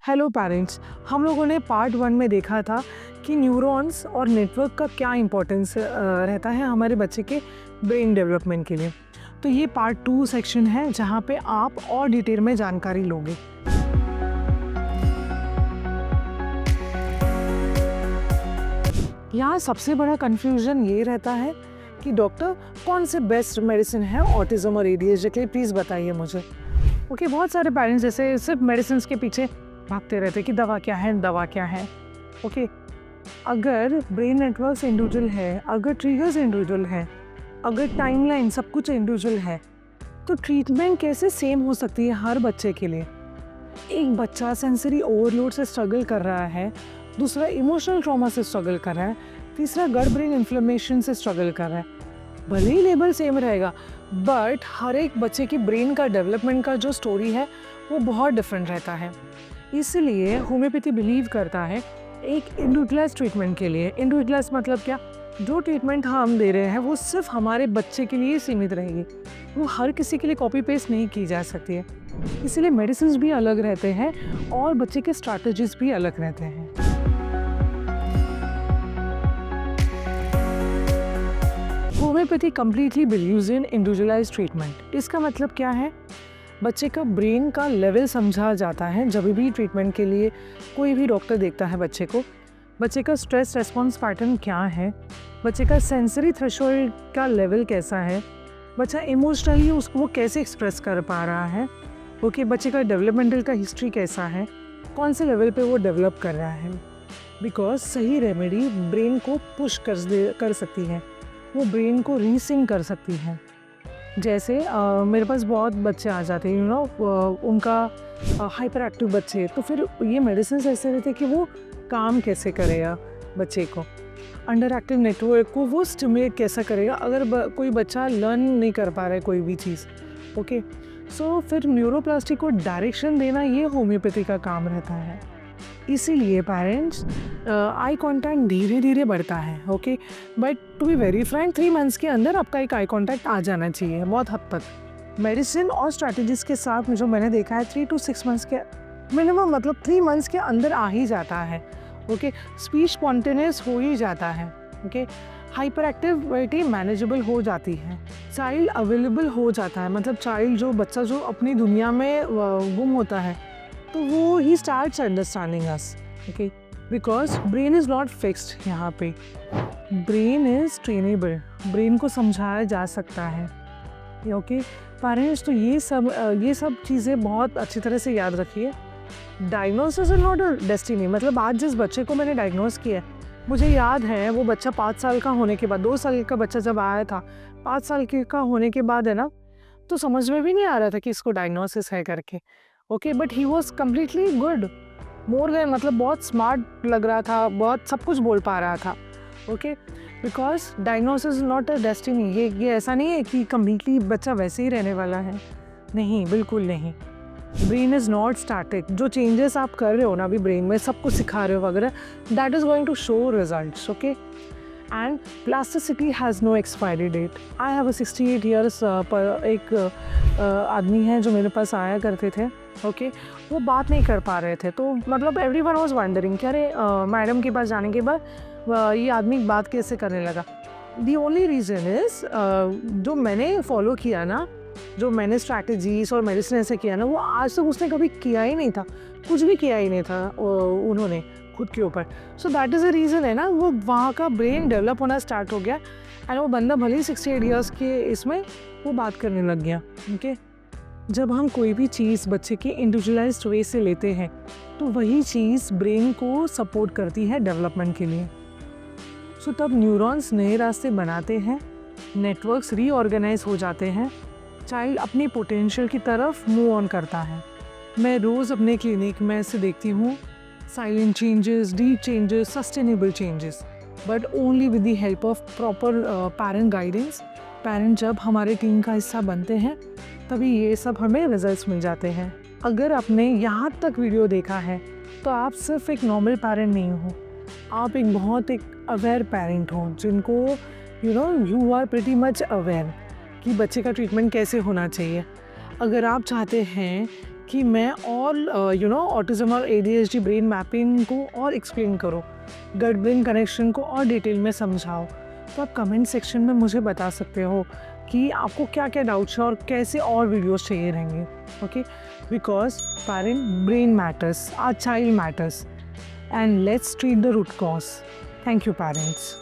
Hello parents, हम लोगों ने पार्ट 1 में देखा था कि न्यूरॉन्स और नेटवर्क का क्या इम्पोर्टेंस रहता है हमारे बच्चे के ब्रेन डेवलपमेंट के लिए। तो ये पार्ट 2 सेक्शन है जहाँ पे आप और डिटेल में जानकारी लोगे। यहाँ सबसे बड़ा कन्फ्यूजन ये रहता है कि डॉक्टर कौन से बेस्ट मेडिसिन है ऑटिज्म और एडीएचडी के लिए, प्लीज़ बताइए मुझे। ओके, बहुत सारे पेरेंट्स जैसे सिर्फ मेडिसिन के पीछे भागते रहते कि दवा क्या है, दवा क्या है। ओके, अगर ब्रेन नेटवर्क्स इंडिविजुअल है, अगर ट्रिगर्स इंडिविजुअल है, अगर टाइमलाइन सब कुछ इंडिविजुअल है, तो ट्रीटमेंट कैसे सेम हो सकती है हर बच्चे के लिए। एक बच्चा सेंसरी ओवरलोड से स्ट्रगल कर रहा है, दूसरा इमोशनल ट्रॉमा से स्ट्रगल कर रहा है, तीसरा गट ब्रेन इन्फ्लेमेशन से स्ट्रगल कर रहा है। भले ही लेबल सेम रहेगा, बट हर एक बच्चे की ब्रेन का डेवलपमेंट का जो स्टोरी है वो बहुत डिफरेंट रहता है। इसलिए होम्योपैथी बिलीव करता है एक इंडिविजुअलाइज ट्रीटमेंट के लिए। इंडिविजुअलाइज मतलब क्या? जो ट्रीटमेंट हम दे रहे हैं वो सिर्फ हमारे बच्चे के लिए सीमित रहेगी, वो हर किसी के लिए कॉपी पेस्ट नहीं की जा सकती है। इसीलिए मेडिसिन भी अलग रहते हैं और बच्चे के स्ट्रैटेजीज भी अलग रहते हैं। Homeopathy completely believes in individualised treatment. इसका मतलब क्या है? बच्चे का ब्रेन का लेवल समझा जाता है जब भी ट्रीटमेंट के लिए कोई भी डॉक्टर देखता है बच्चे को। बच्चे का स्ट्रेस रेस्पॉन्स पैटर्न क्या है, बच्चे का सेंसरी थ्रेशोल्ड का लेवल कैसा है, बच्चा इमोशनली उसको वो कैसे एक्सप्रेस कर पा रहा है, ओके, बच्चे का डेवलपमेंटल का हिस्ट्री कैसा है, कौन से लेवल पे वो डेवलप कर रहा है। बिकॉज सही रेमेडी ब्रेन को पुश कर सकती है, वो ब्रेन को रीसिंक कर सकती है। जैसे मेरे पास बहुत बच्चे आ जाते हैं, उनका हाइपर एक्टिव बच्चे, तो फिर ये मेडिसिन ऐसे रहते हैं कि वो काम कैसे करेगा बच्चे को, अंडर एक्टिव नेटवर्क को वो स्टिमुलेट कैसा करेगा अगर कोई बच्चा लर्न नहीं कर पा रहा है कोई भी चीज़। ओके, सो फिर न्यूरोप्लास्टिक को डायरेक्शन देना ये होम्योपैथी का काम रहता है। इसीलिए पेरेंट्स आई कांटेक्ट धीरे धीरे बढ़ता है। Okay, but to be very frank 3 months के अंदर आपका एक आई कांटेक्ट आ जाना चाहिए बहुत हद तक। मेडिसिन और स्ट्रैटेजीज के साथ जो मैंने देखा है 3 to 6 मंथ्स के मिनिमम, मतलब 3 मंथ्स के अंदर आ ही जाता है। ओके, स्पीच स्पॉन्टेनियस हो ही जाता है। ओके, हाइपर एक्टिविटी मैनेजेबल हो जाती है, चाइल्ड अवेलेबल हो जाता है, मतलब चाइल्ड जो बच्चा जो अपनी दुनिया में गुम होता है तो वो he starts understanding us. Okay, because brain is not fixed. यहाँ पे ब्रेन इज़ ट्रेनेबल, ब्रेन को समझाया जा सकता है। ओके पेरेंट्स, तो ये सब चीज़ें बहुत अच्छी तरह से याद रखिए। Diagnosis is not a destiny. मतलब आज जिस बच्चे को मैंने डायग्नोस किया, मुझे याद है वो बच्चा 5 साल का होने के बाद, 2 साल का बच्चा जब आया था, 5 साल का होने के बाद है ना, तो समझ में भी नहीं आ रहा था कि इसको डायग्नोसिस है करके। Okay, but he was completely good, more than, मतलब बहुत स्मार्ट लग रहा था, बहुत सब कुछ बोल पा रहा था। Okay, because diagnosis is not a destiny. ये ऐसा नहीं है कि कम्प्लीटली बच्चा वैसे ही रहने वाला है, नहीं, बिल्कुल नहीं। Brain is not static. जो चेंजेस आप कर रहे हो ना अभी ब्रेन में, सब कुछ सिखा रहे हो वगैरह, that is going to show results. Okay, and plasticity has no expiry date. I have a 68 years पर एक आदमी है जो मेरे पास आया करते थे। ओके, वो बात नहीं कर पा रहे थे, तो मतलब एवरीवन वाज वंडरिंग कि अरे मैडम के पास जाने के बाद ये आदमी बात कैसे करने लगा। दी ओनली रीज़न इज़ जो मैंने फॉलो किया ना, जो मैंने स्ट्रैटेजीज और मेडिसिन ऐसे किया ना, वो आज तक उसने कभी किया ही नहीं था, कुछ भी किया ही नहीं था उन्होंने खुद के ऊपर। So that is a reason है ना, वो वहाँ का ब्रेन डेवलप होना स्टार्ट हो गया एंड वो बंदा भले ही 68 ईयर्स के इसमें वो बात करने लग गया। ओके, जब हम कोई भी चीज़ बच्चे के इंडिविजुअलाइज्ड वे से लेते हैं तो वही चीज़ ब्रेन को सपोर्ट करती है डेवलपमेंट के लिए। सो तब न्यूरॉन्स नए रास्ते बनाते हैं, नेटवर्क्स रीऑर्गेनाइज हो जाते हैं, चाइल्ड अपनी पोटेंशियल की तरफ मूव ऑन करता है। मैं रोज़ अपने क्लिनिक में ऐसे देखती हूँ, silent changes, deep changes, sustainable changes, but only with the help of proper parent guidance. Parent जब हमारे टीम का हिस्सा बनते हैं तभी ये सब हमें रिजल्ट्स मिल जाते हैं। अगर आपने यहाँ तक वीडियो देखा है तो आप सिर्फ एक नॉर्मल पेरेंट नहीं हो, आप एक बहुत अवेयर पेरेंट हो, जिनको you are pretty much aware कि बच्चे का ट्रीटमेंट कैसे होना चाहिए। अगर आप चाहते हैं कि मैं और ऑटिज़म और ADHD ब्रेन मैपिंग को और एक्सप्लेन करो, गट ब्रेन कनेक्शन को और डिटेल में समझाओ, तो आप कमेंट सेक्शन में मुझे बता सकते हो कि आपको क्या क्या डाउट्स है और कैसे और वीडियोस चाहिए रहेंगे. Okay, because parent brain matters, our child matters, and let's treat the root cause. Thank you parents.